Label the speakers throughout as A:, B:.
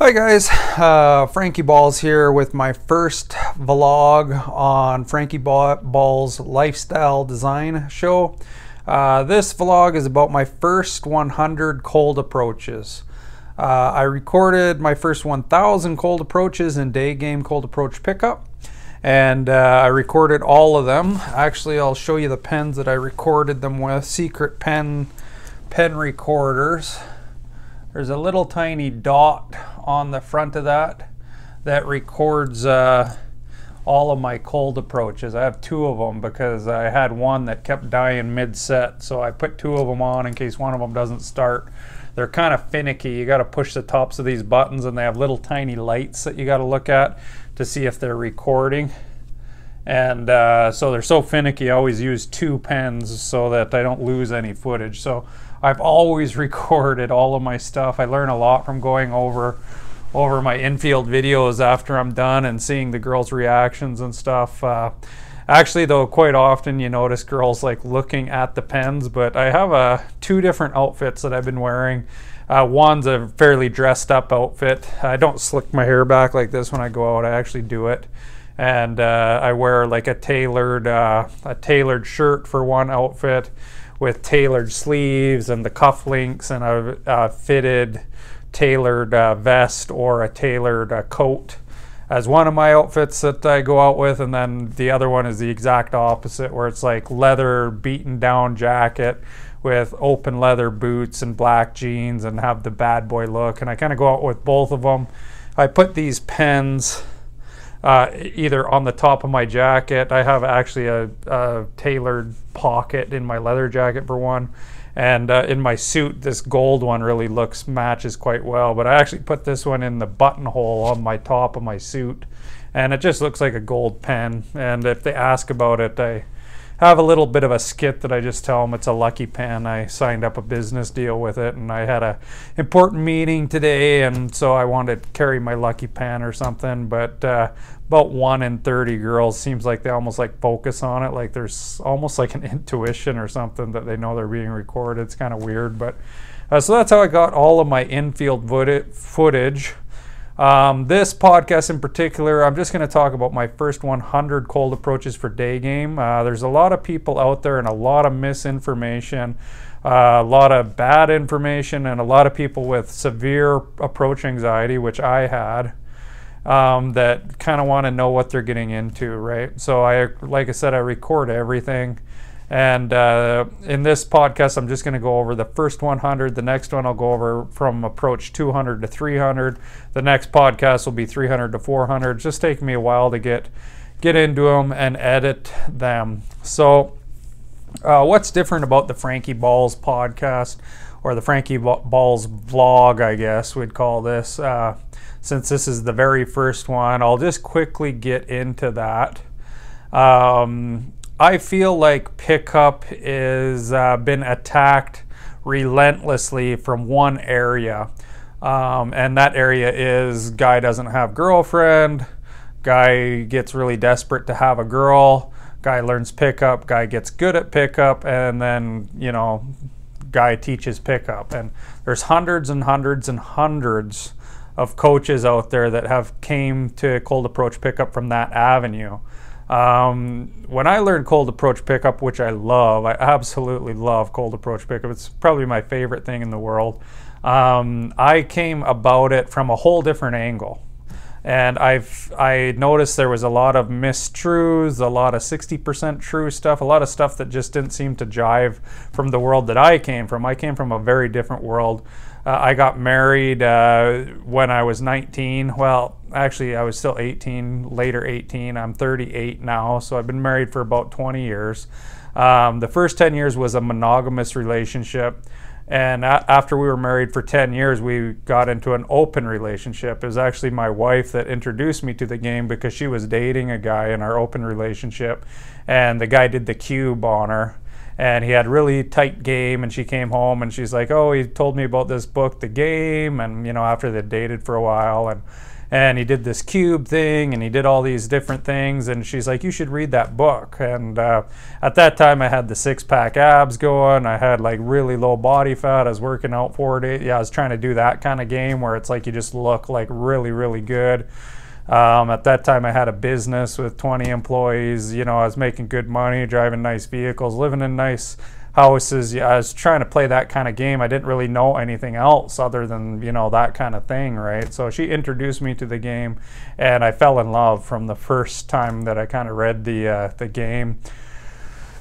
A: Hi guys, Frankie Balls here with my first vlog on Frankie Balls Lifestyle Design Show. This vlog is about my first 100 cold approaches. I recorded my first 1,000 cold approaches in day game cold approach pickup, and I recorded all of them. Actually, I'll show you the pens that I recorded them with. Secret pen recorders. There's a little tiny dot on the front of that records all of my cold approaches. I have two of them because I had one that kept dying mid-set, so I put two of them on in case one of them doesn't start. They're kind of finicky. You got to push the tops of these buttons, and they have little tiny lights that you got to look at to see if they're recording. And so they're so finicky, I always use two pens so that I don't lose any footage. So I've always recorded all of my stuff. I learn a lot from going over my infield videos after I'm done and seeing the girls' reactions and stuff. Actually, though, quite often you notice girls like looking at the pens, but I have two different outfits that I've been wearing. One's a fairly dressed up outfit. I don't slick my hair back like this when I go out. I actually do it. And I wear like a tailored shirt for one outfit with tailored sleeves and the cufflinks and a fitted tailored vest or a tailored coat as one of my outfits that I go out with. And then the other one is the exact opposite, where it's like leather beaten down jacket with open leather boots and black jeans and have the bad boy look. And I kind of go out with both of them. I put these pens either on the top of my jacket. I have actually a tailored pocket in my leather jacket for one, and in my suit this gold one really matches quite well, but I actually put this one in the buttonhole on my top of my suit, and it just looks like a gold pen. And if they ask about it, I have a little bit of a skit that I just tell them it's a lucky pen. I signed up a business deal with it, and I had a important meeting today, and so I wanted to carry my lucky pen or something. But about 1 in 30 girls seems like they almost like focus on it, like there's almost like an intuition or something that they know they're being recorded. It's kind of weird, but so that's how I got all of my infield footage. This podcast in particular, I'm just going to talk about my first 100 cold approaches for day game. There's a lot of people out there and a lot of misinformation, a lot of bad information, and a lot of people with severe approach anxiety, which I had, that kind of want to know what they're getting into, right? So like I said, I record everything. And in this podcast, I'm just going to go over the first 100. The next one I'll go over from approach 200 to 300. The next podcast will be 300 to 400. It's just taking me a while to get into them and edit them. So what's different about the Frankie Balls podcast, or the Frankie Balls vlog, I guess we'd call this, since this is the very first one? I'll just quickly get into that. I feel like pickup is been attacked relentlessly from one area, and that area is guy doesn't have girlfriend, guy gets really desperate to have a girl, guy learns pickup, guy gets good at pickup, and then, you know, guy teaches pickup. And there's hundreds and hundreds and hundreds of coaches out there that have came to cold approach pickup from that avenue. When I learned cold approach pickup, which I love, I absolutely love cold approach pickup. It's probably my favorite thing in the world. I came about it from a whole different angle. And I noticed there was a lot of mistruths, a lot of 60% true stuff, a lot of stuff that just didn't seem to jive from the world that I came from. I came from a very different world. I got married when I was 19. Well, actually, I was still 18, later 18. I'm 38 now, so I've been married for about 20 years. The first 10 years was a monogamous relationship. And after we were married for 10 years, we got into an open relationship. It was actually my wife that introduced me to the game because she was dating a guy in our open relationship. And the guy did the cube on her. And he had really tight game, and she came home and she's like, oh, he told me about this book, The Game. And, you know, after they dated for a while, and and he did this cube thing, and he did all these different things, and she's like, you should read that book. And at that time I had the 6-pack abs going, I had like really low body fat, I was working out 4 days. Yeah, I was trying to do that kind of game where it's like you just look like really, really good. At that time I had a business with 20 employees. You know, I was making good money, driving nice vehicles, living in nice houses. Yeah, I was trying to play that kind of game. I didn't really know anything else other than, you know, that kind of thing, right? So she introduced me to the game, and I fell in love from the first time that I kind of read the game.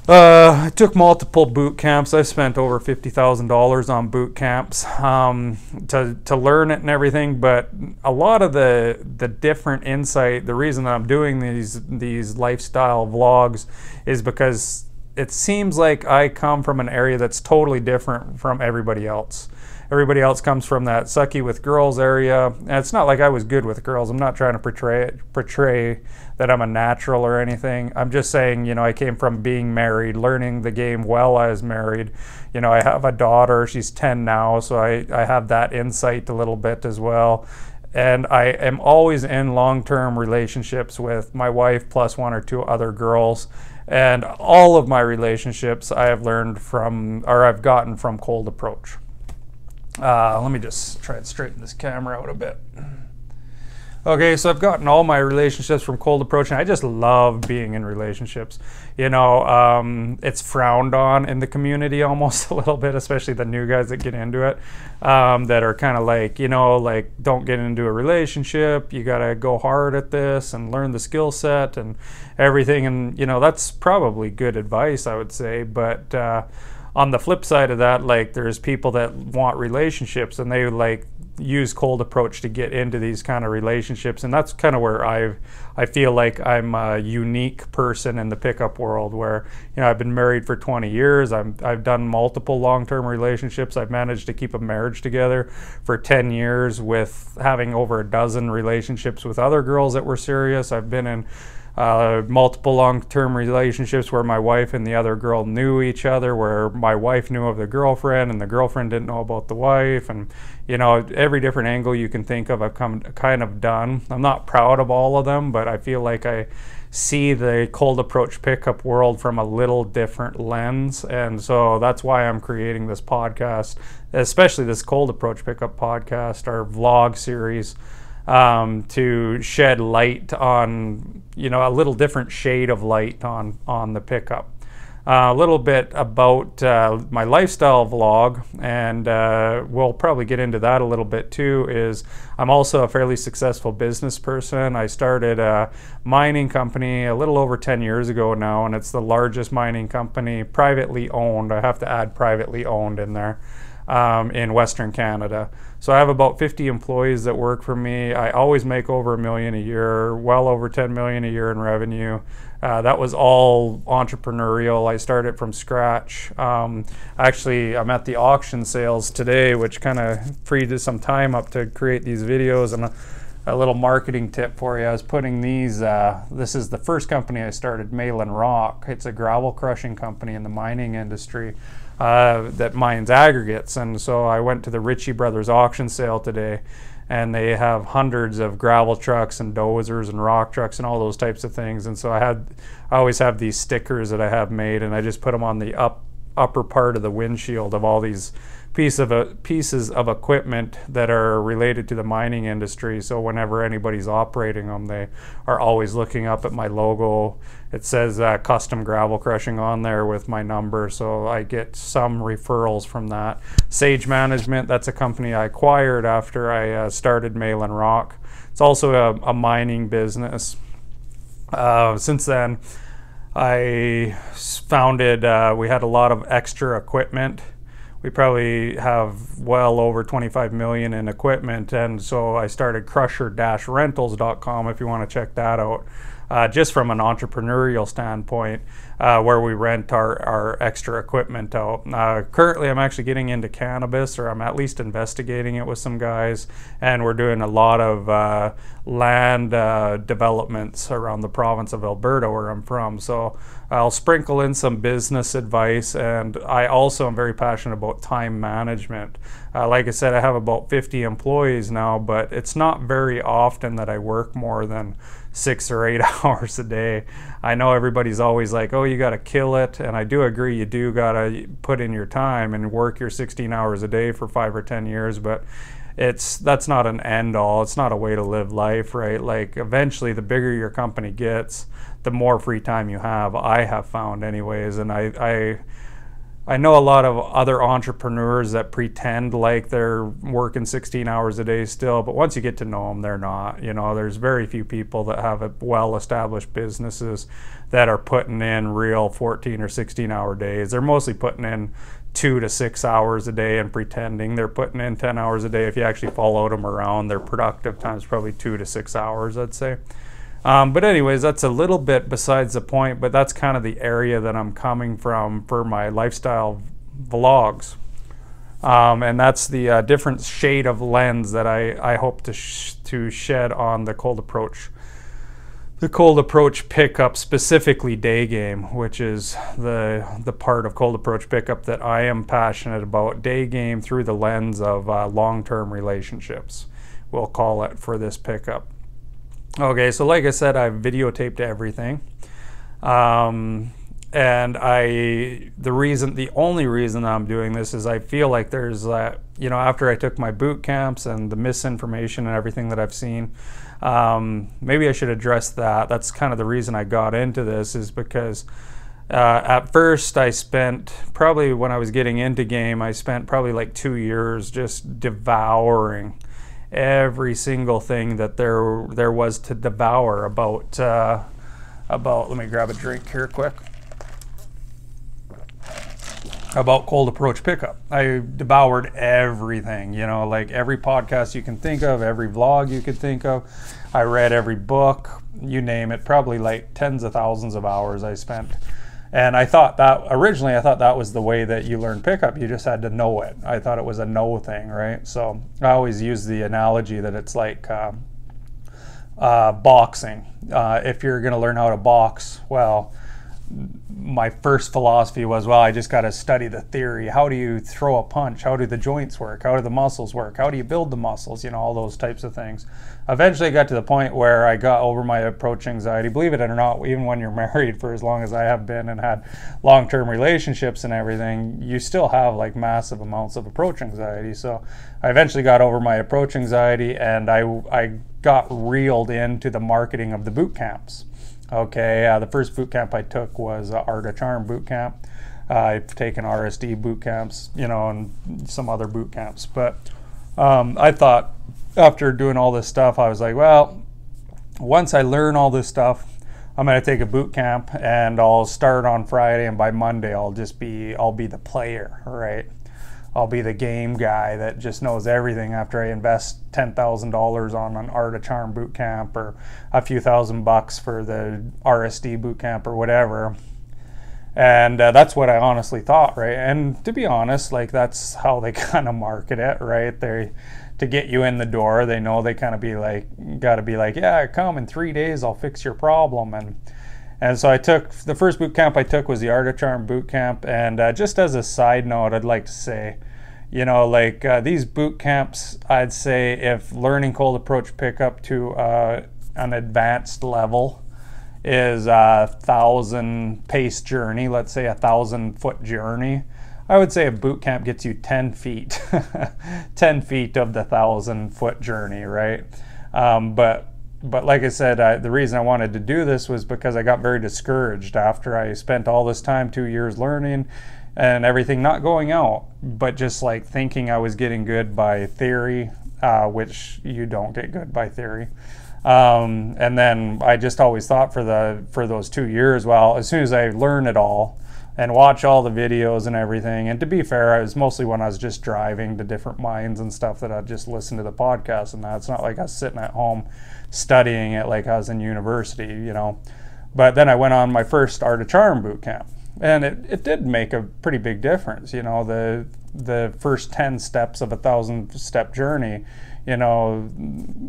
A: I took multiple boot camps. I spent over $50,000 on boot camps to learn it and everything. But a lot of the different insight, the reason that I'm doing these lifestyle vlogs is because it seems like I come from an area that's totally different from everybody else. Everybody else comes from that sucky with girls area. And it's not like I was good with girls. I'm not trying to portray that I'm a natural or anything. I'm just saying, you know, I came from being married, learning the game while I was married. You know, I have a daughter, she's 10 now, so I have that insight a little bit as well. And I am always in long-term relationships with my wife plus 1 or 2 other girls. And all of my relationships I have learned from, or I've gotten from Cold Approach. Let me just try and straighten this camera out a bit. Okay, so I've gotten all my relationships from Cold Approach, and I just love being in relationships. You know, it's frowned on in the community almost a little bit, especially the new guys that get into it, that are kind of like, you know, like, don't get into a relationship. You got to go hard at this and learn the skill set and everything. And, you know, that's probably good advice, I would say. But on the flip side of that, like, there's people that want relationships, and they like use Cold Approach to get into these kind of relationships. And that's kind of where I feel like I'm a unique person in the pickup world, where, you know, I've been married for 20 years. I've done multiple long-term relationships. I've managed to keep a marriage together for 10 years with having over a dozen relationships with other girls that were serious. I've been in multiple long-term relationships where my wife and the other girl knew each other, where my wife knew of the girlfriend and the girlfriend didn't know about the wife. And, you know, every different angle you can think of, I've kind of done. I'm not proud of all of them, but I feel like I see the Cold Approach pickup world from a little different lens. And so that's why I'm creating this podcast, especially this Cold Approach pickup podcast, our vlog series, to shed light on, you know, a little different shade of light on the pickup. A little bit about my lifestyle vlog, and we'll probably get into that a little bit too, is I'm also a fairly successful business person. I started a mining company a little over 10 years ago now, and it's the largest mining company, privately owned. I have to add privately owned in there, in Western Canada. So I have about 50 employees that work for me. I always make over $1 million a year, well over $10 million a year in revenue. That was all entrepreneurial. I started from scratch. Actually, I'm at the auction sales today, which kind of freed some time up to create these videos. And a little marketing tip for you, I was putting these, this is the first company I started, Malin Rock. It's a gravel crushing company in the mining industry that mines aggregates. And so I went to the Ritchie Brothers auction sale today, and they have hundreds of gravel trucks and dozers and rock trucks and all those types of things. And so I always have these stickers that I have made, and I just put them on the upper part of the windshield of all these pieces of equipment that are related to the mining industry. So whenever anybody's operating them, they are always looking up at my logo. It says custom gravel crushing on there with my number, so I get some referrals from that. Sage Management, that's a company I acquired after I started Malin Rock. It's also a mining business. Since then, I founded, we had a lot of extra equipment. We probably have well over 25 million in equipment, and so I started crusher-rentals.com if you want to check that out. just from an entrepreneurial standpoint, where we rent our extra equipment out. Currently, I'm actually getting into cannabis, or I'm at least investigating it with some guys, and we're doing a lot of land developments around the province of Alberta, where I'm from. So I'll sprinkle in some business advice, and I also am very passionate about time management. Like I said, I have about 50 employees now, but it's not very often that I work more than 6 or 8 hours a day. I know everybody's always like, oh, you got to kill it, and I do agree, you do got to put in your time and work your 16 hours a day for 5 or 10 years, but that's not an end all. It's not a way to live life, right? Like, eventually the bigger your company gets, the more free time you have, I have found anyways. And I know a lot of other entrepreneurs that pretend like they're working 16 hours a day still, but once you get to know them, they're not. You know, there's very few people that have well-established businesses that are putting in real 14 or 16-hour days. They're mostly putting in 2 to 6 hours a day and pretending they're putting in 10 hours a day. If you actually follow them around, their productive time is probably 2 to 6 hours, I'd say. But anyways, that's a little bit besides the point, but that's kind of the area that I'm coming from for my lifestyle vlogs. And that's the different shade of lens that I hope to shed on the Cold Approach. The Cold Approach pickup, specifically day game, which is the part of Cold Approach pickup that I am passionate about. Day game through the lens of long-term relationships, we'll call it, for this pickup. Okay, so like I said, I've videotaped everything, and the only reason I'm doing this is I feel like there's you know, after I took my boot camps and the misinformation and everything that I've seen, maybe I should address that. That's kind of the reason I got into this, is because at first I spent, probably when I was getting into game, I spent probably like 2 years just devouring every single thing that there was to devour about let me grab a drink here quick, about Cold Approach pickup. I devoured everything, you know, like every podcast you can think of, every vlog you could think of. I read every book, you name it, probably like tens of thousands of hours I spent. And I thought that, originally I thought that was the way that you learn pickup. You just had to know it. I thought it was a know thing, right? So I always use the analogy that it's like boxing. If you're going to learn how to box, well, my first philosophy was, well, I just got to study the theory. How do you throw a punch? How do the joints work? How do the muscles work? How do you build the muscles? You know, all those types of things. Eventually I got to the point where I got over my approach anxiety. Believe it or not, even when you're married for as long as I have been and had long-term relationships and everything, you still have like massive amounts of approach anxiety. So I eventually got over my approach anxiety, and I got reeled into the marketing of the boot camps. Okay, the first boot camp I took was Art of Charm boot camp. I've taken RSD boot camps, you know, and some other boot camps. But I thought, after doing all this stuff, I was like, well, once I learn all this stuff, I'm going to take a boot camp, and I'll start on Friday, and by Monday I'll be the player, right? I'll be the game guy that just knows everything after I invest $10,000 on an Art of Charm boot camp, or a few $1,000 for the RSD boot camp or whatever. And that's what I honestly thought, right? And to be honest, like, that's how they kind of market it, right? To get you in the door, they know they kind of got to be like, yeah, come in 3 days, I'll fix your problem. And so I took, the first boot camp I took was the Art of Charm boot camp. And just as a side note, I'd like to say, you know, like these boot camps, I'd say if learning Cold Approach pickup to an advanced level is a 1,000 pace journey, let's say a 1,000-foot journey, I would say a boot camp gets you 10 feet, 10 feet of the 1,000-foot journey, right? But like I said, the reason I wanted to do this was because I got very discouraged after I spent all this time, 2 years learning and everything, not going out, but just like thinking I was getting good by theory, which you don't get good by theory. And then I just always thought for those 2 years, well, as soon as I learn it all, and watch all the videos and everything. And to be fair, it was mostly when I was just driving to different mines and stuff that I'd just listen to the podcast and that. It's not like I was sitting at home studying it like I was in university, you know. But then I went on my first Art of Charm boot camp, and it did make a pretty big difference. You know, the first 10 steps of a 1,000-step journey, you know,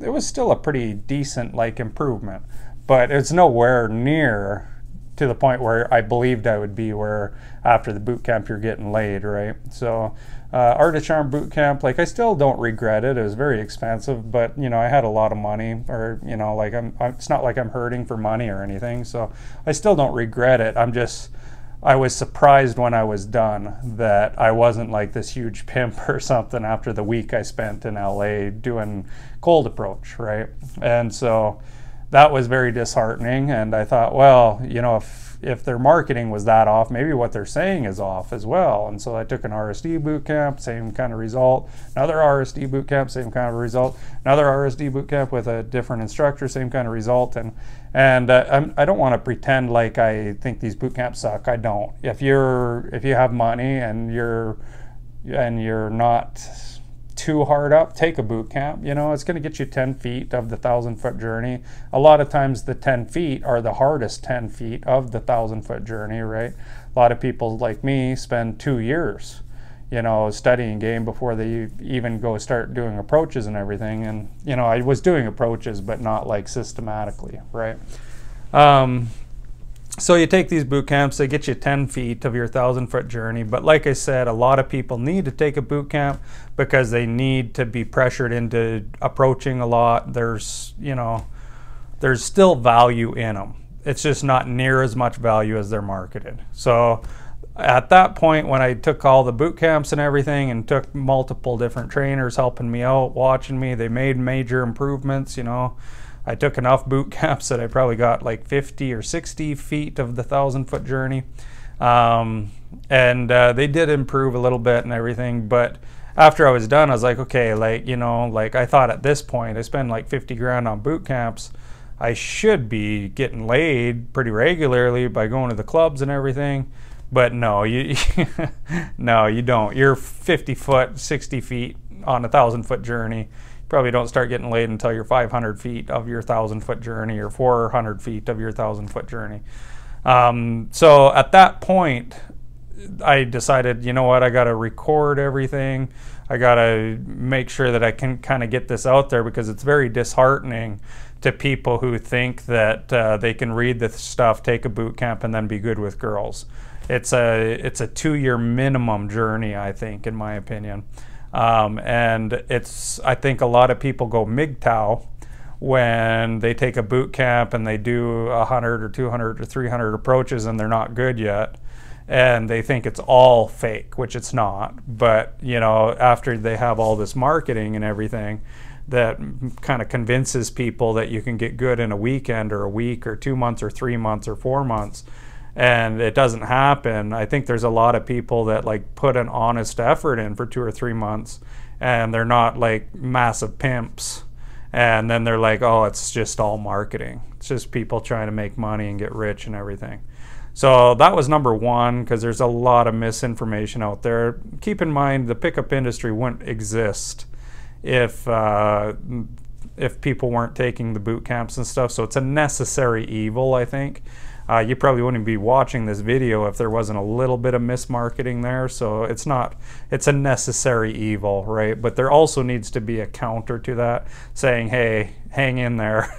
A: it was still a pretty decent like improvement, but it's nowhere near to the point where I believed I would be, where after the boot camp you're getting laid, right? So Art of Charm boot camp, like, I still don't regret it. It was very expensive, but you know, I had a lot of money, or you know, like it's not like I'm hurting for money or anything, so I still don't regret it. I was surprised when I was done that I wasn't like this huge pimp or something after the week I spent in LA doing cold approach, right? And so that was very disheartening, and I thought, well, you know, if their marketing was that off, maybe what they're saying is off as well. And so I took an RSD boot camp, same kind of result. Another RSD boot camp, same kind of result. Another RSD boot camp with a different instructor, same kind of result. And I don't want to pretend like I think these boot camps suck. I don't. If you have money and you're not too hard up, take a boot camp. You know, it's going to get you 10 feet of the 1,000-foot journey. A lot of times the 10 feet are the hardest 10 feet of the 1,000-foot journey, right? A lot of people like me spend 2 years, you know, studying game before they even go start doing approaches and everything. And, you know, I was doing approaches, but not like systematically, right? So you take these boot camps, they get you 10 feet of your 1,000-foot journey. But like I said, a lot of people need to take a boot camp because they need to be pressured into approaching a lot. There's, you know, there's still value in them. It's just not near as much value as they're marketed. So at that point, when I took all the boot camps and everything and took multiple different trainers helping me out, watching me, they made major improvements, you know. I took enough boot camps that I probably got like 50 or 60 feet of the 1,000-foot journey. They did improve a little bit and everything, but after I was done, I was like, okay, like, you know, like I thought at this point, I spend like 50 grand on boot camps. I should be getting laid pretty regularly by going to the clubs and everything. But no, no, you don't. You're 50 foot, 60 feet on a 1,000-foot journey. Probably don't start getting laid until you're 500 feet of your 1,000-foot journey or 400 feet of your 1,000-foot journey. So at that point, I decided, you know what, I got to record everything. I got to make sure that I can kind of get this out there, because it's very disheartening to people who think that they can read this stuff, take a boot camp, and then be good with girls. It's a 2-year minimum journey, I think, in my opinion. I think a lot of people go MGTOW when they take a boot camp and they do 100 or 200 or 300 approaches and they're not good yet, and they think it's all fake, which it's not. But you know, after they have all this marketing and everything that kind of convinces people that you can get good in a weekend or a week or 2 months or 3 months or 4 months, and it doesn't happen. I think there's a lot of people that like put an honest effort in for 2 or 3 months, and they're not like massive pimps, and then they're like, oh, it's just all marketing. It's just people trying to make money and get rich and everything. So that was number one, because there's a lot of misinformation out there. Keep in mind, the pickup industry wouldn't exist if people weren't taking the boot camps and stuff. So it's a necessary evil, I think. You probably wouldn't be watching this video if there wasn't a little bit of mismarketing there. So it's a necessary evil, right? But there also needs to be a counter to that, saying, hey, hang in there.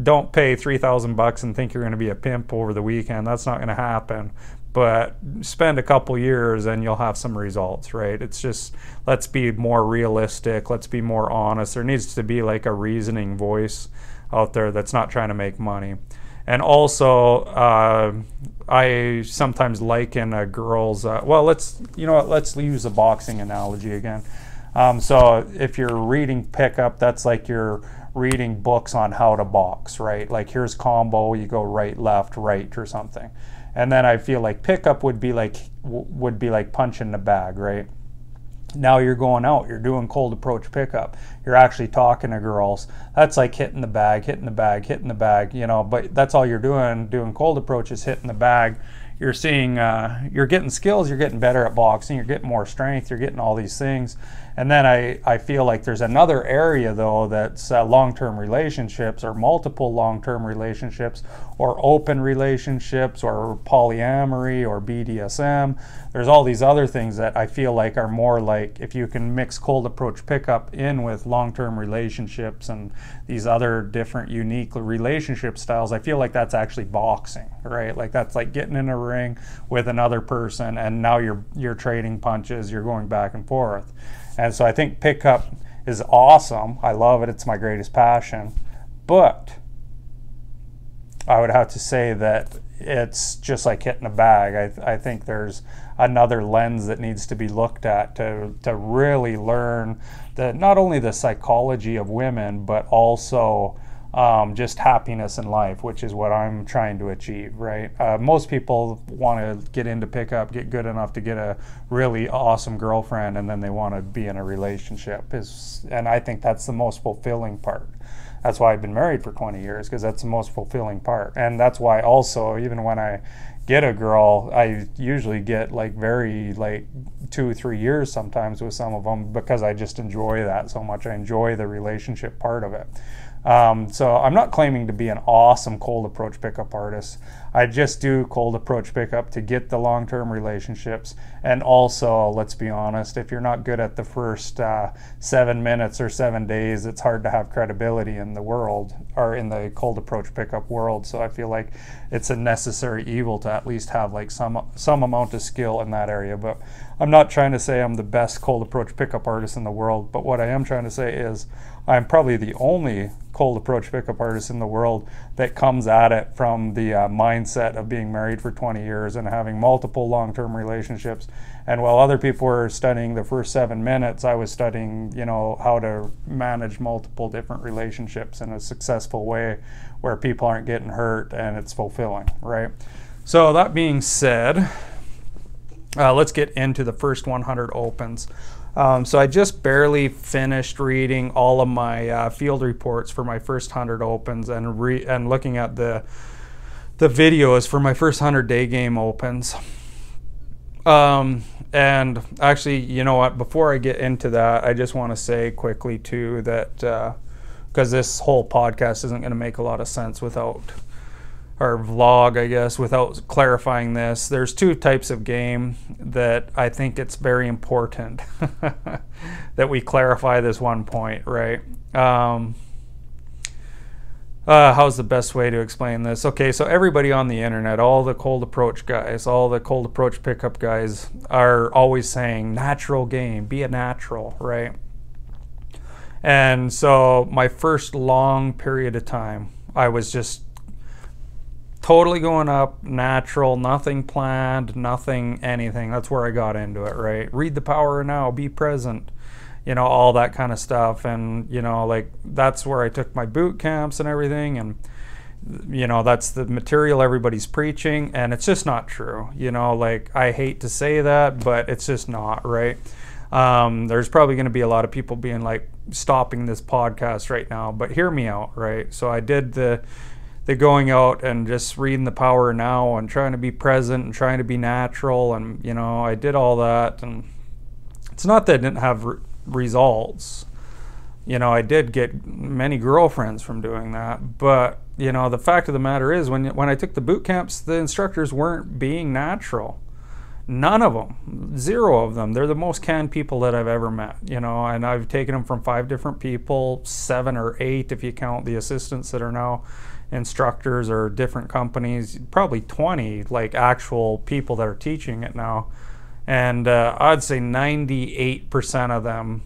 A: Don't pay $3,000 and think you're going to be a pimp over the weekend. That's not going to happen. But spend a couple years and you'll have some results, right? It's just, let's be more realistic. Let's be more honest. There needs to be like a reasoning voice out there that's not trying to make money. And also, I sometimes liken a girl's, well, let's use a boxing analogy again. So if you're reading pickup, that's like you're reading books on how to box, right? Like here's combo, you go right, left, right, or something. And then I feel like pickup would be like punching the bag, right? Now you're going out, you're doing cold approach pickup, you're actually talking to girls. That's like hitting the bag, hitting the bag, hitting the bag, you know, but that's all you're doing cold approach is hitting the bag. you're seeing, you're getting skills, you're getting better at boxing, you're getting more strength, you're getting all these things. And then I feel like there's another area though that's long-term relationships, or multiple long-term relationships, or open relationships, or polyamory, or BDSM. There's all these other things that I feel like are more like, if you can mix cold approach pickup in with long-term relationships and these other different unique relationship styles, I feel like that's actually boxing, right? Like that's like getting in a ring with another person, and now you're trading punches, you're going back and forth. And so I think pickup is awesome. I love it. It's my greatest passion. But I would have to say that it's just like hitting a bag. I think there's another lens that needs to be looked at to really learn not only the psychology of women, but also just happiness in life, which is what I'm trying to achieve, right? Most people want to get into pickup, get good enough to get a really awesome girlfriend, and then they want to be in a relationship. And I think that's the most fulfilling part. That's why I've been married for 20 years, because that's the most fulfilling part. And that's why also, even when I get a girl, I usually get like 2-3 years sometimes with some of them, because I just enjoy that so much. I enjoy the relationship part of it. So I'm not claiming to be an awesome cold approach pickup artist. I just do cold approach pickup to get the long-term relationships. And also, let's be honest, if you're not good at the first 7 minutes or 7 days, it's hard to have credibility in the world, or in the cold approach pickup world. So I feel like it's a necessary evil to at least have like some amount of skill in that area. But I'm not trying to say I'm the best cold approach pickup artist in the world, but what I am trying to say is I'm probably the only cold approach pickup artist in the world that comes at it from the mindset of being married for 20 years and having multiple long-term relationships. And while other people were studying the first 7 minutes, I was studying, how to manage multiple different relationships in a successful way where people aren't getting hurt and it's fulfilling, right? So that being said, let's get into the first 100 opens. So I just barely finished reading all of my field reports for my first 100 opens, and looking at the videos for my first 100 day game opens. And actually, you know what, before I get into that, I just want to say quickly too that because this whole podcast isn't going to make a lot of sense without, or vlog, I guess, without clarifying this. There's two types of game that I think it's very important that we clarify this one point, right? How's the best way to explain this? Okay, so everybody on the internet, all the cold approach guys, all the cold approach pickup guys are always saying natural game, be a natural, right? And so my first long period of time, I was just totally going up natural, nothing planned, nothing anything. That's where I got into it, right? Read the power now, be present, all that kind of stuff. And like that's where I took my boot camps and everything, and that's the material everybody's preaching, and it's just not true. Like I hate to say that, but it's just not, right? There's probably going to be a lot of people being like stopping this podcast right now, but hear me out, right? So I did the going out and just reading the power now and trying to be present and trying to be natural, and I did all that, and it's not that I didn't have results. I did get many girlfriends from doing that, but the fact of the matter is when I took the boot camps, the instructors weren't being natural. None of them, 0 of them. They're the most canned people that I've ever met, and I've taken them from 5 different people, 7 or 8 if you count the assistants that are now instructors or different companies, probably 20 like actual people that are teaching it now. And I'd say 98% of them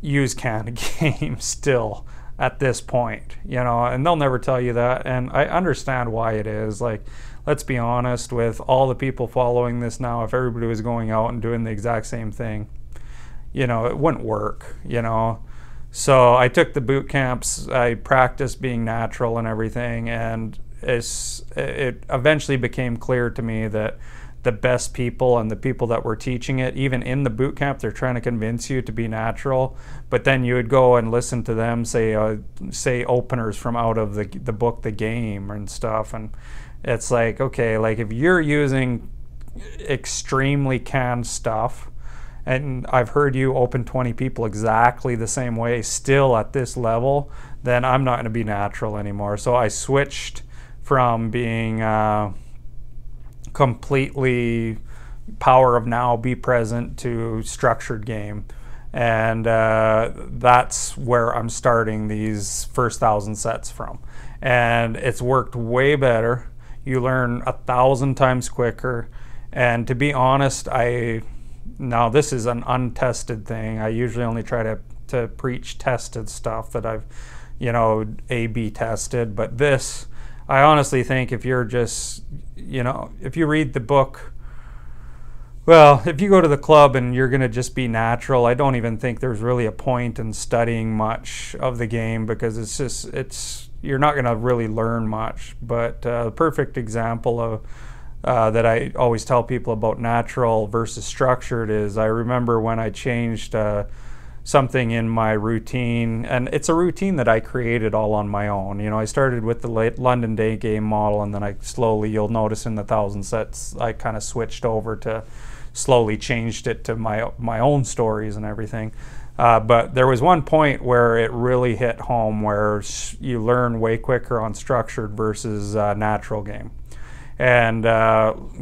A: use canned games still at this point, and they'll never tell you that. And I understand why it is. Like, let's be honest, with all the people following this now, if everybody was going out and doing the exact same thing, it wouldn't work, So I took the boot camps, I practiced being natural and everything, and it eventually became clear to me that the best people and the people that were teaching it, even in the boot camp, they're trying to convince you to be natural, but then you would go and listen to them say openers from out of the book The Game and stuff, and It's like, okay, like if you're using extremely canned stuff, and I've heard you open 20 people exactly the same way still at this level, then I'm not going to be natural anymore. So I switched from being completely power of now, be present, to structured game. And that's where I'm starting these first 1,000 sets from. And it's worked way better. You learn 1,000 times quicker. And to be honest, now this is an untested thing. I usually only try to preach tested stuff that I've, A/B tested. But this, I honestly think if you're just, if you read the book, well, if you go to the club and you're going to just be natural, I don't even think there's really a point in studying much of the game, because you're not going to really learn much. But the perfect example of that I always tell people about natural versus structured is, I remember when I changed something in my routine, and it's a routine that I created all on my own. I started with the London Day game model, and then I slowly, you'll notice in the 1,000 sets, I kind of switched over to slowly changed it to my own stories and everything. But there was one point where it really hit home, where you learn way quicker on structured versus natural game. And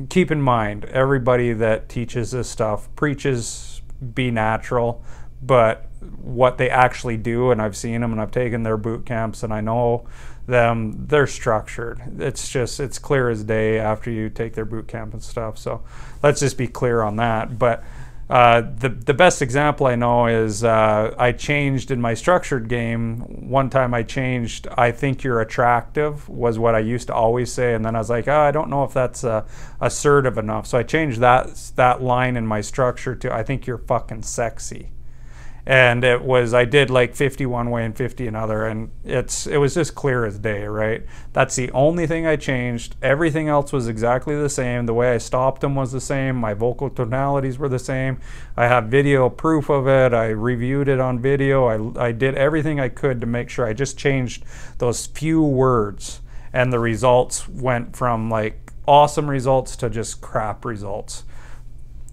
A: keep in mind, everybody that teaches this stuff preaches be natural, but what they actually do, and I've seen them and I've taken their boot camps and I know them, they're structured. It's clear as day after you take their boot camp and stuff. So let's just be clear on that. But the best example I know is I changed in my structured game. One time I changed, I think you're attractive was what I used to always say, and then I was like, I don't know if that's assertive enough. So I changed that line in my structure to, I think you're fucking sexy. And I did like 50 one way and 50 another, and it was just clear as day, right? That's the only thing I changed. Everything else was exactly the same. The way I stopped them was the same. My vocal tonalities were the same. I have video proof of it. I reviewed it on video. I did everything I could to make sure. I just changed those few words, and the results went from like awesome results to just crap results.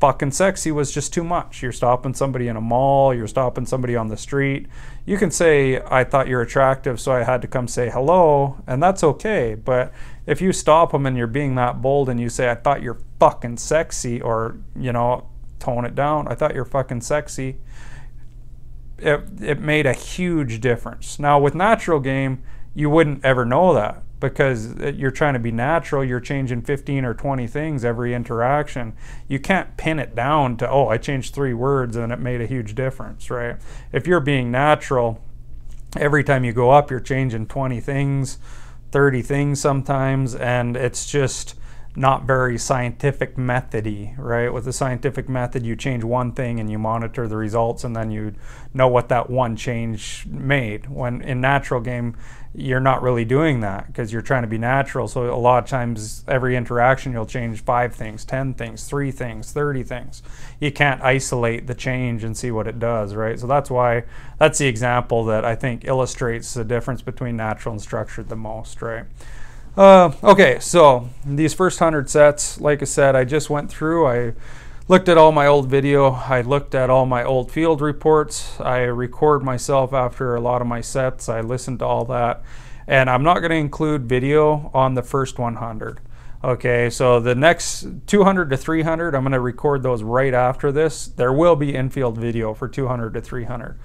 A: Fucking sexy was just too much. You're stopping somebody in a mall, you're stopping somebody on the street. You can say, I thought you're attractive, so I had to come say hello, and that's okay. But if you stop them and you're being that bold and you say, I thought you're fucking sexy, or, tone it down, I thought you're fucking sexy, it made a huge difference. Now, with natural game, you wouldn't ever know that, because you're trying to be natural. You're changing 15 or 20 things every interaction. You can't pin it down to, I changed 3 words and it made a huge difference, right? If you're being natural, every time you go up, you're changing 20 things, 30 things sometimes, and it's just not very scientific method-y, right? With the scientific method, you change one thing and you monitor the results, and then you know what that one change made. When in natural game, you're not really doing that, because you're trying to be natural. So a lot of times, every interaction, you'll change 5 things, 10 things, 3 things, 30 things. You can't isolate the change and see what it does, right? So that's the example that I think illustrates the difference between natural and structured the most, right? Okay, so these first 100 sets, like I said, I just went through. I looked at all my old video. I looked at all my old field reports. I record myself after a lot of my sets. I listened to all that. And I'm not going to include video on the first 100. Okay, so the next 200 to 300, I'm going to record those right after this. There will be infield video for 200 to 300.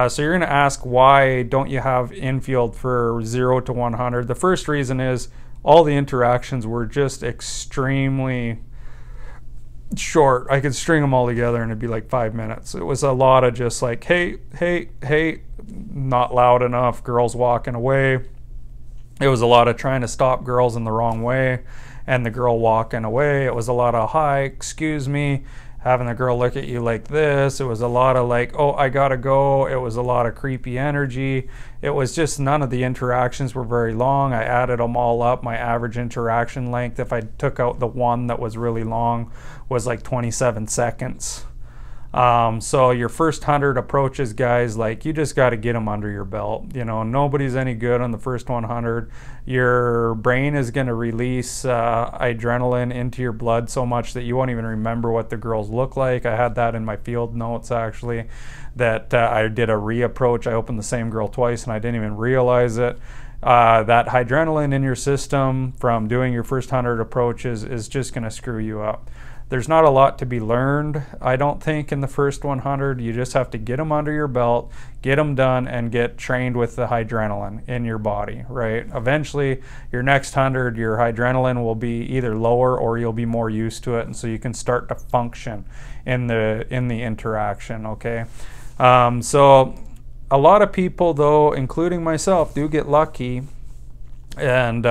A: So you're going to ask, why don't you have infield for 0 to 100? The first reason is all the interactions were just extremely short. I could string them all together and it'd be like 5 minutes. It was a lot of just like, hey, hey, hey, not loud enough, girls walking away. It was a lot of trying to stop girls in the wrong way and the girl walking away. It was a lot of, hi, excuse me, having the girl look at you like this. It was a lot of like, oh, I gotta go. It was a lot of creepy energy. It was just, none of the interactions were very long. I added them all up. My average interaction length, if I took out the one that was really long, was like 27 seconds. So your first 100 approaches, guys, like you just got to get them under your belt. You know, nobody's any good on the first 100. Your brain is going to release adrenaline into your blood so much that you won't even remember what the girls look like. I had that in my field notes, actually, that I did a reapproach. I opened the same girl twice and I didn't even realize it. That adrenaline in your system from doing your first 100 approaches is just going to screw you up. There's not a lot to be learned, I don't think, in the first 100. You just have to get them under your belt, get them done, and get trained with the adrenaline in your body, right? Eventually, your next 100, your adrenaline will be either lower or you'll be more used to it, and so you can start to function in the interaction, okay? So a lot of people, though, including myself, do get lucky and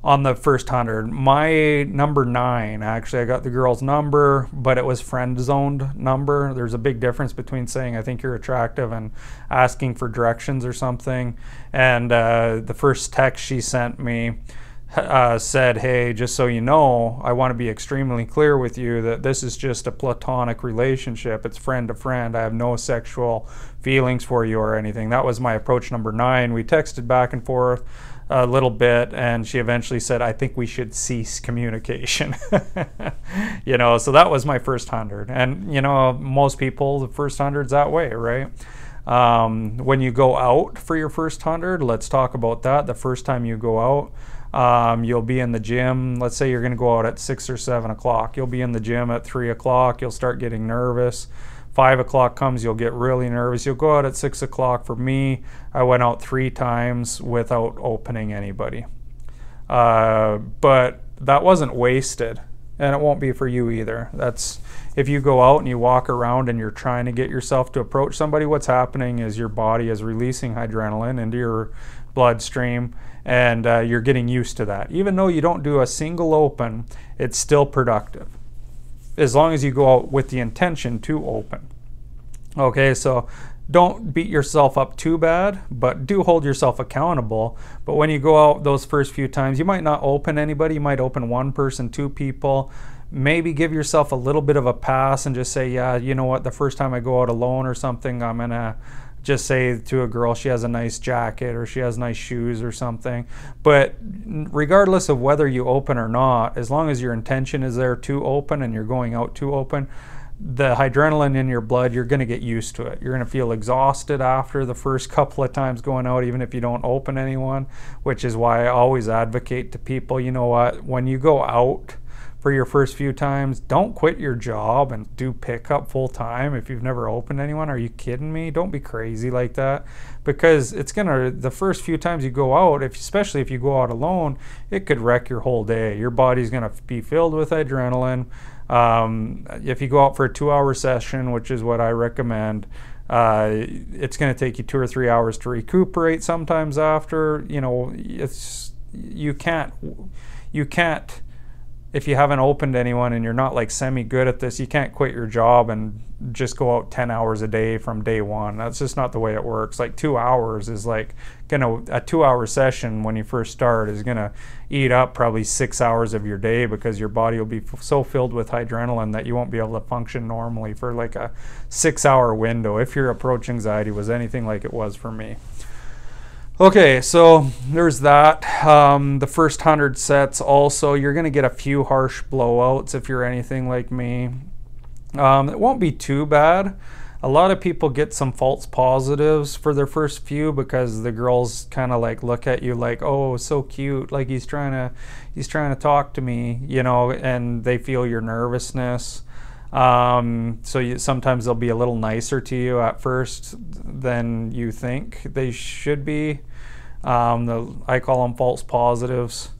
A: on the first 100. My number 9, actually, I got the girl's number, but it was friend-zoned number. There's a big difference between saying I think you're attractive and asking for directions or something. And the first text she sent me said, hey, just so you know, I want to be extremely clear with you that this is just a platonic relationship. It's friend to friend. I have no sexual feelings for you or anything. That was my approach number 9. We texted back and forth a little bit, and she eventually said, I think we should cease communication. You know, so that was my first 100. And, you know, most people, the first 100's that way, right? When you go out for your first 100, let's talk about that. The first time you go out, you'll be in the gym. Let's say you're going to go out at 6 or 7 o'clock. You'll be in the gym at 3 o'clock. You'll start getting nervous. 5 o'clock comes, you'll get really nervous. You'll go out at 6 o'clock. For me, I went out 3 times without opening anybody. But that wasn't wasted, and it won't be for you either. That's if you go out and you walk around and you're trying to get yourself to approach somebody, what's happening is your body is releasing adrenaline into your bloodstream, and you're getting used to that. Even though you don't do a single open, it's still productive, as long as you go out with the intention to open. Okay, so don't beat yourself up too bad, but do hold yourself accountable. But when you go out those first few times, you might not open anybody. You might open 1 person, 2 people. Maybe give yourself a little bit of a pass and just say, yeah, you know what, the first time I go out alone or something, I'm gonna just say to a girl she has a nice jacket or she has nice shoes or something. But regardless of whether you open or not, as long as your intention is there to open and you're going out to open, the adrenaline in your blood, you're going to get used to it. You're going to feel exhausted after the first couple of times going out, even if you don't open anyone, which is why I always advocate to people, you know what, when you go out for your first few times, don't quit your job and do pickup full time if you've never opened anyone. Are you kidding me? Don't be crazy like that, because it's gonna, the first few times you go out, especially if you go out alone, it could wreck your whole day. Your body's gonna be filled with adrenaline. If you go out for a 2-hour session, which is what I recommend, it's going to take you 2 or 3 hours to recuperate sometimes after. You know, you can't if you haven't opened anyone and you're not like semi good at this, you can't quit your job and just go out 10 hours a day from day one. That's just not the way it works. Like 2 hours is like a 2-hour session when you first start is gonna eat up probably 6 hours of your day, because your body will be so filled with adrenaline that you won't be able to function normally for like a 6-hour window if your approach anxiety was anything like it was for me. Okay, so there's that. The first 100 sets also, you're going to get a few harsh blowouts if you're anything like me. It won't be too bad. A lot of people get some false positives for their first few because the girls kind of like look at you like, oh, so cute, like he's trying to talk to me, you know, and they feel your nervousness. So sometimes they'll be a little nicer to you at first than you think they should be. I call them false positives.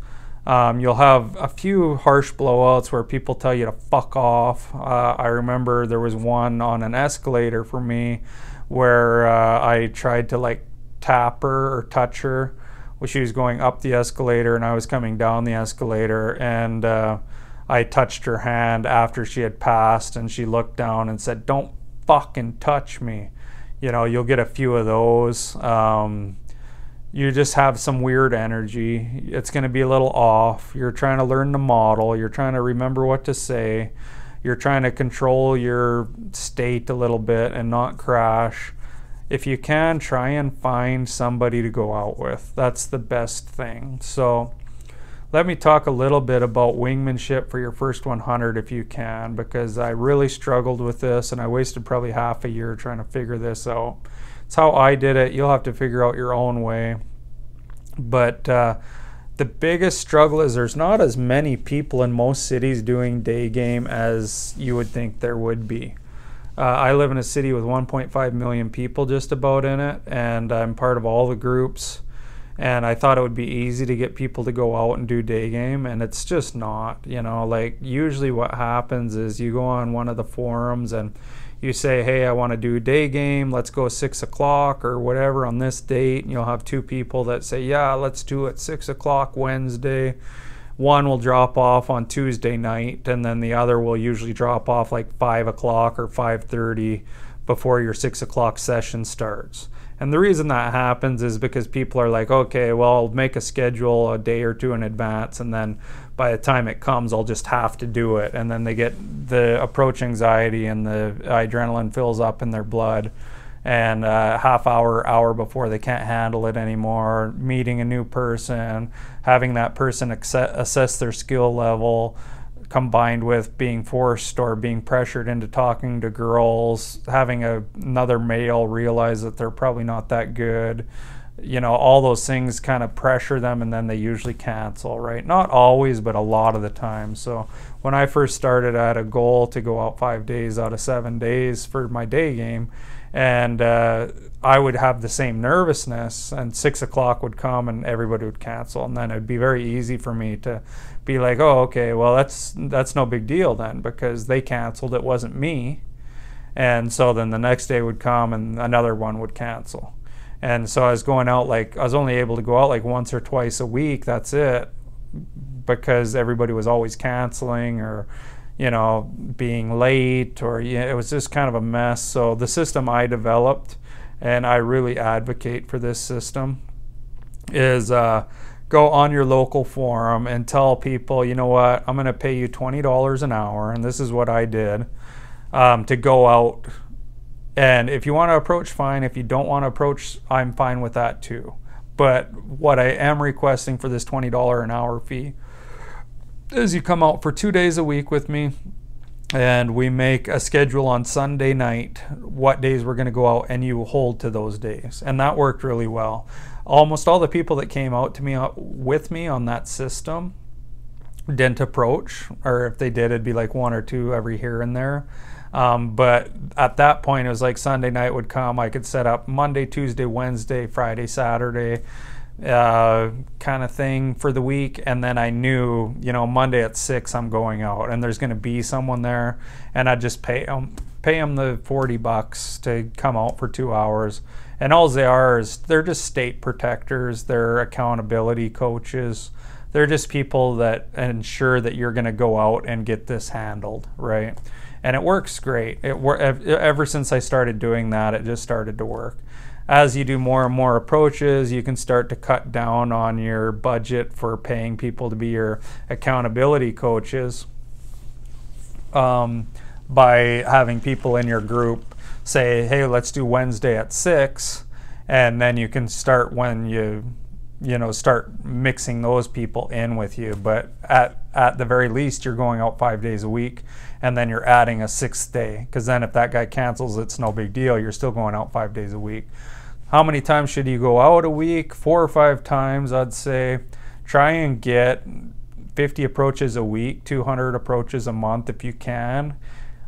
A: You'll have a few harsh blowouts where people tell you to fuck off. I remember there was one on an escalator for me where I tried to like tap her or touch her when she was going up the escalator and I was coming down the escalator, and I touched her hand after she had passed, and she looked down and said, "Don't fucking touch me." You know, you'll get a few of those. You just have some weird energy. It's going to be a little off. You're trying to learn the model. You're trying to remember what to say. you're trying to control your state a little bit and not crash, if you can, try and find somebody to go out with. That's the best thing. So let me talk a little bit about wingmanship for your first 100 if you can, because I really struggled with this and I wasted probably half a year trying to figure this out. It's how I did it. You'll have to figure out your own way. But the biggest struggle is there's not as many people in most cities doing day game as you would think there would be. I live in a city with 1.5 million people just about in it, and I'm part of all the groups. And I thought it would be easy to get people to go out and do day game, and it's just not. You know, like usually what happens is you go on one of the forums and you say, hey, I want to do day game, let's go 6 o'clock or whatever on this date, and you'll have two people that say, yeah, let's do it 6 o'clock Wednesday. One will drop off on Tuesday night, and then the other will usually drop off like 5 o'clock or 5:30 before your 6 o'clock session starts. And the reason that happens is because people are like, okay, well, I'll make a schedule a day or two in advance, and then by the time it comes, I'll just have to do it. And then they get the approach anxiety and the adrenaline fills up in their blood. And half hour before they can't handle it anymore, meeting a new person, having that person assess their skill level, combined with being forced or being pressured into talking to girls, having another male realize that they're probably not that good. You know, all those things kind of pressure them, and then they usually cancel, right? Not always, but a lot of the time. So when I first started, I had a goal to go out 5 days out of 7 days for my day game. And I would have the same nervousness, and 6 o'clock would come and everybody would cancel. And then it'd be very easy for me to be like, oh, okay, well, that's no big deal then, because they canceled, it wasn't me. And so then the next day would come and another one would cancel. And so I was going out, like, I was only able to go out like once or twice a week, that's it, because everybody was always canceling or, you know, being late, or it was just kind of a mess. So the system I developed, and I really advocate for this system, is go on your local forum and tell people, you know what, I'm going to pay you $20 an hour, and this is what I did, to go out. And if you want to approach, fine. If you don't want to approach, I'm fine with that too. But what I am requesting for this $20 an hour fee is you come out for 2 days a week with me, and we make a schedule on Sunday night what days we're going to go out, and you hold to those days. And that worked really well. Almost all the people that came out to me with me on that system didn't approach, or if they did, it'd be like 1 or 2 every here and there. But at that point, it was like Sunday night would come, I could set up Monday, Tuesday, Wednesday, Friday, Saturday, kind of thing for the week. And then I knew, you know, Monday at 6 I'm going out, and there's going to be someone there, and I'd just pay them the $40 to come out for 2 hours. And all they are is they're just state protectors, they're accountability coaches, they're just people that ensure that you're going to go out and get this handled, right? And it works great. Ever since I started doing that, it just started to work. As you do more and more approaches, you can start to cut down on your budget for paying people to be your accountability coaches, by having people in your group say, hey, let's do Wednesday at 6, and then you can start when you know, start mixing those people in with you. But at the very least, you're going out 5 days a week, and then you're adding a 6th day, because then if that guy cancels, it's no big deal. You're still going out 5 days a week. How many times should you go out a week? 4 or 5 times, I'd say. Try and get 50 approaches a week, 200 approaches a month if you can.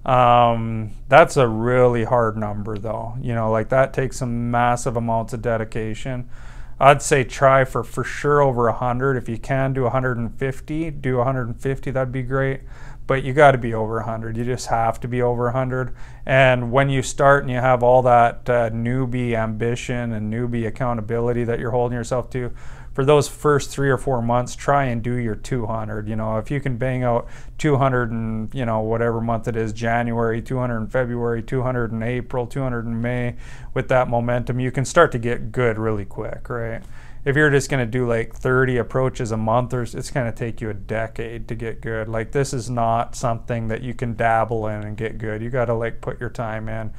A: That's a really hard number though. You know, like that takes some massive amounts of dedication. I'd say try for sure over 100. If you can do 150, do 150, that'd be great. But you got to be over 100. You just have to be over 100. And when you start and you have all that newbie ambition and newbie accountability that you're holding yourself to, for those first 3 or 4 months, try and do your 200. You know, if you can bang out 200 in, you know, whatever month it is, January, 200 in February, 200 in April, 200 in May, with that momentum, you can start to get good really quick, right? if you're just going to do like 30 approaches a month, or it's going to take you a decade to get good. Like, this is not something that you can dabble in and get good. You got to like put your time in,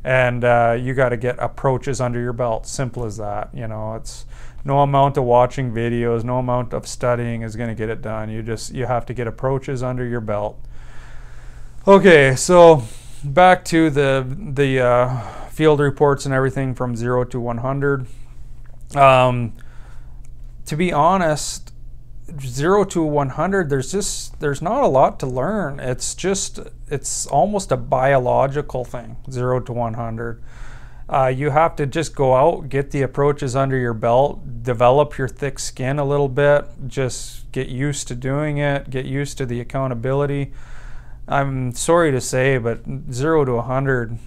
A: and you got to get approaches under your belt. Simple as that. You know, it's no amount of watching videos, no amount of studying is going to get it done. You have to get approaches under your belt. Okay, so back to the field reports and everything from 0 to 100. To be honest, 0 to 100, there's not a lot to learn. It's almost a biological thing, 0 to 100. You have to just go out, get the approaches under your belt, develop your thick skin a little bit, just get used to doing it, get used to the accountability. I'm sorry to say, but 0 to 100,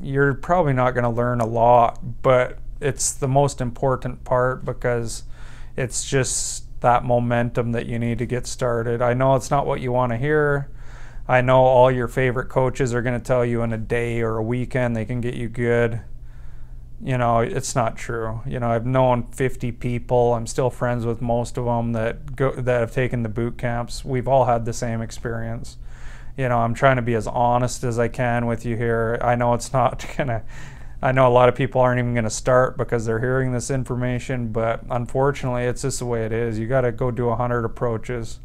A: you're probably not going to learn a lot, but it's the most important part, because it's just that momentum that you need to get started. I know it's not what you want to hear. I know all your favorite coaches are going to tell you in a day or a weekend they can get you good. You know, it's not true. You know, I've known 50 people. I'm still friends with most of them that have taken the boot camps. We've all had the same experience. You know, I'm trying to be as honest as I can with you here. I know it's not gonna, I know a lot of people aren't even gonna start because they're hearing this information, but unfortunately it's just the way it is. You gotta go do 100 approaches.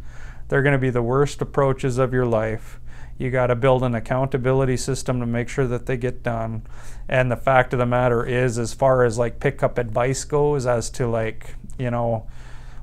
A: They're gonna be the worst approaches of your life. You gotta build an accountability system to make sure that they get done. And the fact of the matter is, as far as like pickup advice goes, as to like, you know,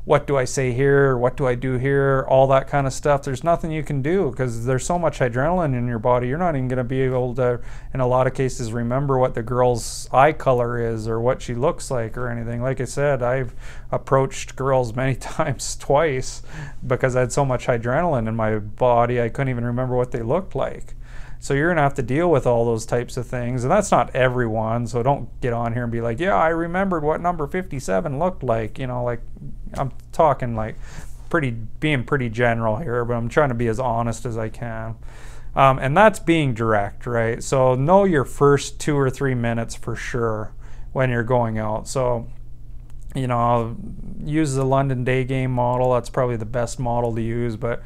A: what do I say here? What do I do here? All that kind of stuff. There's nothing you can do because there's so much adrenaline in your body. You're not even going to be able to, in a lot of cases, remember what the girl's eye color is or what she looks like or anything. Like I said, I've approached girls many times, twice, because I had so much adrenaline in my body, I couldn't even remember what they looked like. So you're going to have to deal with all those types of things. And that's not everyone. So don't get on here and be like, yeah, I remembered what number 57 looked like. You know, like, I'm talking like being pretty general here, but I'm trying to be as honest as I can. And that's being direct, right? So know your first 2 or 3 minutes for sure when you're going out. So, you know, I'll use the London day game model. That's probably the best model to use, but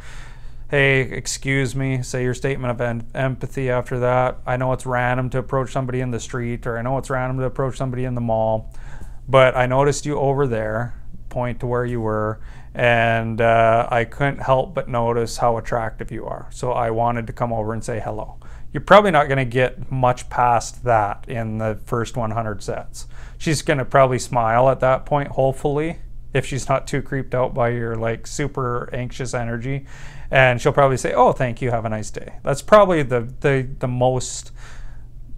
A: hey, excuse me, say your statement of empathy after that. I know it's random to approach somebody in the street, or I know it's random to approach somebody in the mall, but I noticed you over there, point to where you were, and I couldn't help but notice how attractive you are. So I wanted to come over and say hello. You're probably not going to get much past that in the first 100 sets. She's going to probably smile at that point, hopefully, if she's not too creeped out by your like super anxious energy. And she'll probably say, oh, thank you, have a nice day. That's probably the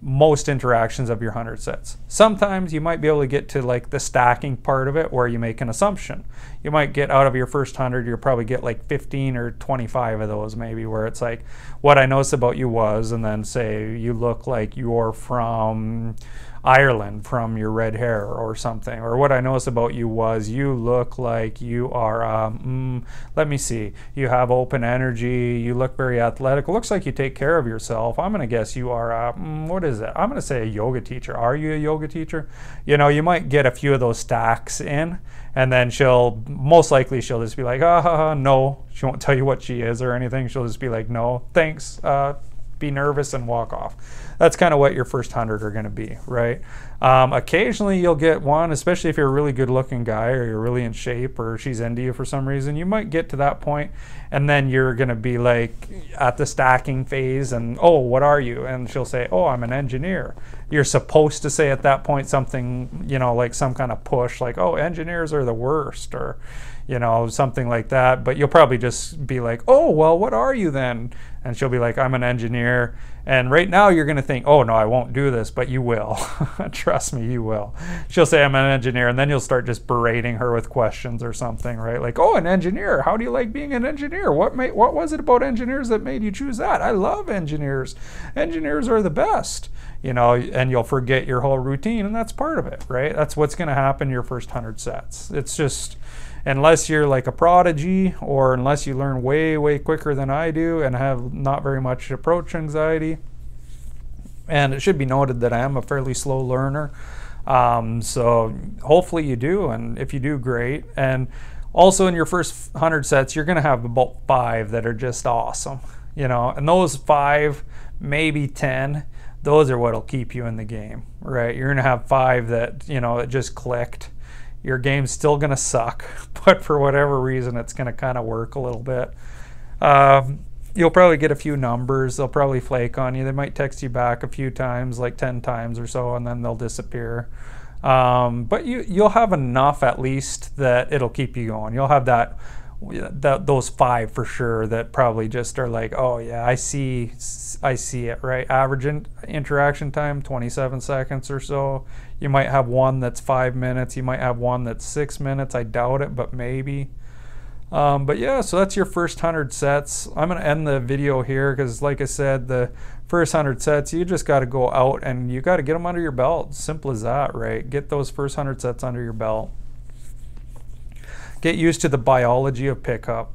A: most interactions of your 100 sets. Sometimes you might be able to get to like the stacking part of it where you make an assumption. You might get out of your first 100, you'll probably get like 15 or 25 of those maybe, where it's like, what I noticed about you was, and then say you look like you're from Ireland from your red hair or something, or what I noticed about you was you look like you are let me see, you have open energy, you look very athletic, it looks like you take care of yourself. I'm gonna guess you are what is it, I'm gonna say a yoga teacher. Are you a yoga teacher? You know, you might get a few of those stacks in, and then she'll most likely just be like, no. She won't tell you what she is or anything. She'll just be like, no thanks, be nervous and walk off. That's kind of what your first 100 are going to be, right? Occasionally you'll get one, especially if you're a really good looking guy or you're really in shape or she's into you for some reason. You might get to that point and then you're going to be like at the stacking phase and, oh, what are you? And she'll say, oh, I'm an engineer. You're supposed to say at that point something, you know, like some kind of push, like, oh, engineers are the worst, or, you know, something like that. But you'll probably just be like, oh, well, what are you then? And she'll be like, I'm an engineer. And right now you're going to think, oh, no, I won't do this, but you will. Trust me, you will. She'll say, I'm an engineer, and then you'll start just berating her with questions or something, right? Like, oh, an engineer. How do you like being an engineer? What was it about engineers that made you choose that? I love engineers. Engineers are the best. You know, and you'll forget your whole routine, and that's part of it, right? That's what's going to happen your first 100 sets. It's just, unless you're like a prodigy, or unless you learn way, way quicker than I do and have not very much approach anxiety. And it should be noted that I am a fairly slow learner. So hopefully you do, and if you do, great. And also in your first 100 sets, you're going to have about 5 that are just awesome, you know, and those 5, maybe 10, those are what'll keep you in the game, right? You're going to have 5 that, you know, that just clicked. Your game's still going to suck, but for whatever reason, it's going to kind of work a little bit. You'll probably get a few numbers. They'll probably flake on you. They might text you back a few times, like 10 times or so, and then they'll disappear. But you'll have enough at least that it'll keep you going. You'll have those 5 for sure that probably just are like, oh yeah, I see it, right? Average interaction time 27 seconds or so. You might have one that's 5 minutes. You might have one that's 6 minutes. I doubt it, but maybe. But yeah, so that's your first 100 sets. I'm going to end the video here because, like I said, the first 100 sets, you just got to go out and you got to get them under your belt. Simple as that, right? Get those first 100 sets under your belt. Get used to the biology of pickup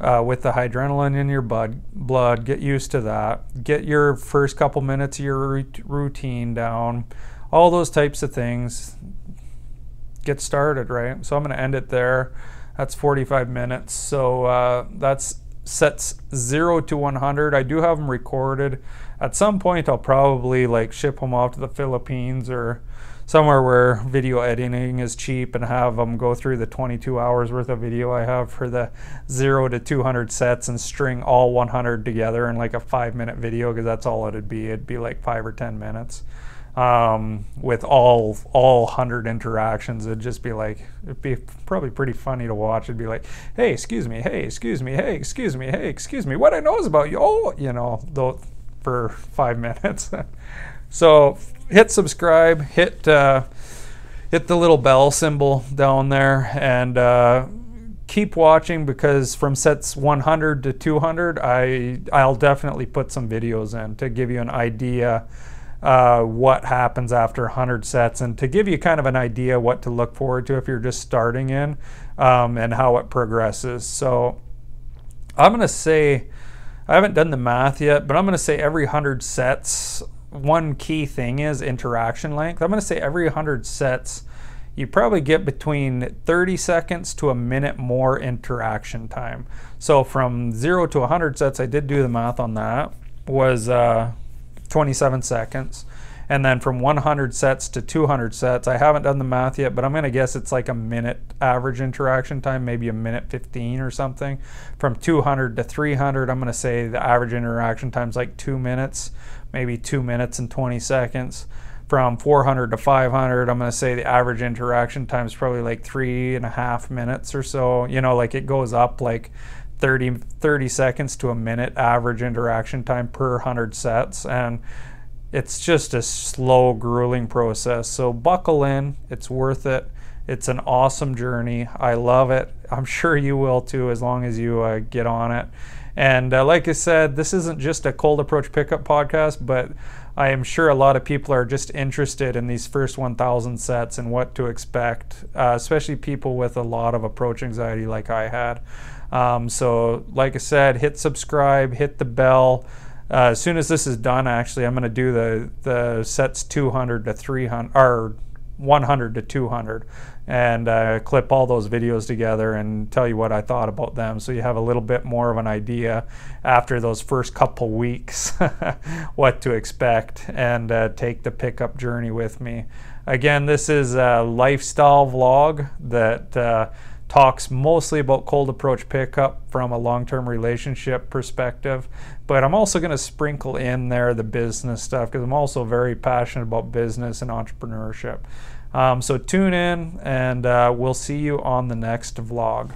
A: with the adrenaline in your blood. Get used to that. Get your first couple minutes of your routine down. All those types of things. Get started, right? So I'm going to end it there. That's 45 minutes. So that's sets 0 to 100. I do have them recorded. At some point, I'll probably like ship them off to the Philippines or somewhere where video editing is cheap and have them go through the 22 hours worth of video I have for the 0 to 200 sets and string all 100 together in like a 5-minute video, because that's all it'd be. It'd be like 5 or 10 minutes. With all 100 interactions. It'd just be like, it'd be probably pretty funny to watch. It'd be like, hey, excuse me, hey, excuse me, hey, excuse me, hey, excuse me, what I know is about you, oh, you know, for 5 minutes. So hit subscribe, hit the little bell symbol down there, and keep watching, because from sets 100 to 200, I'll definitely put some videos in to give you an idea what happens after 100 sets, and to give you kind of an idea what to look forward to if you're just starting in, and how it progresses. So I'm going to say, I haven't done the math yet, but I'm going to say every 100 sets, one key thing is interaction length. I'm going to say every 100 sets, you probably get between 30 seconds to a minute more interaction time. So from 0 to 100 sets, I did do the math on that, was 27 seconds. And then from 100 sets to 200 sets, I haven't done the math yet, but I'm going to guess it's like a minute average interaction time, maybe a minute 15 or something. From 200 to 300, I'm going to say the average interaction time is like 2 minutes, maybe 2 minutes and 20 seconds. From 400 to 500, I'm going to say the average interaction time is probably like 3.5 minutes or so. You know, like it goes up like 30 seconds to a minute average interaction time per 100 sets, and it's just a slow, grueling process. So buckle in, it's worth it. It's an awesome journey. I love it. I'm sure you will too, as long as you get on it. And like I said, this isn't just a cold approach pickup podcast, but I am sure a lot of people are just interested in these first 1,000 sets and what to expect, especially people with a lot of approach anxiety like I had. So like I said, hit subscribe, hit the bell. As soon as this is done, actually, I'm going to do the sets 200 to 300, or 100 to 200, and clip all those videos together and tell you what I thought about them, so you have a little bit more of an idea after those first couple weeks what to expect, and take the pickup journey with me. Again, this is a lifestyle vlog that talks mostly about cold approach pickup from a long-term relationship perspective, but I'm also going to sprinkle in there the business stuff, because I'm also very passionate about business and entrepreneurship. So tune in, and we'll see you on the next vlog.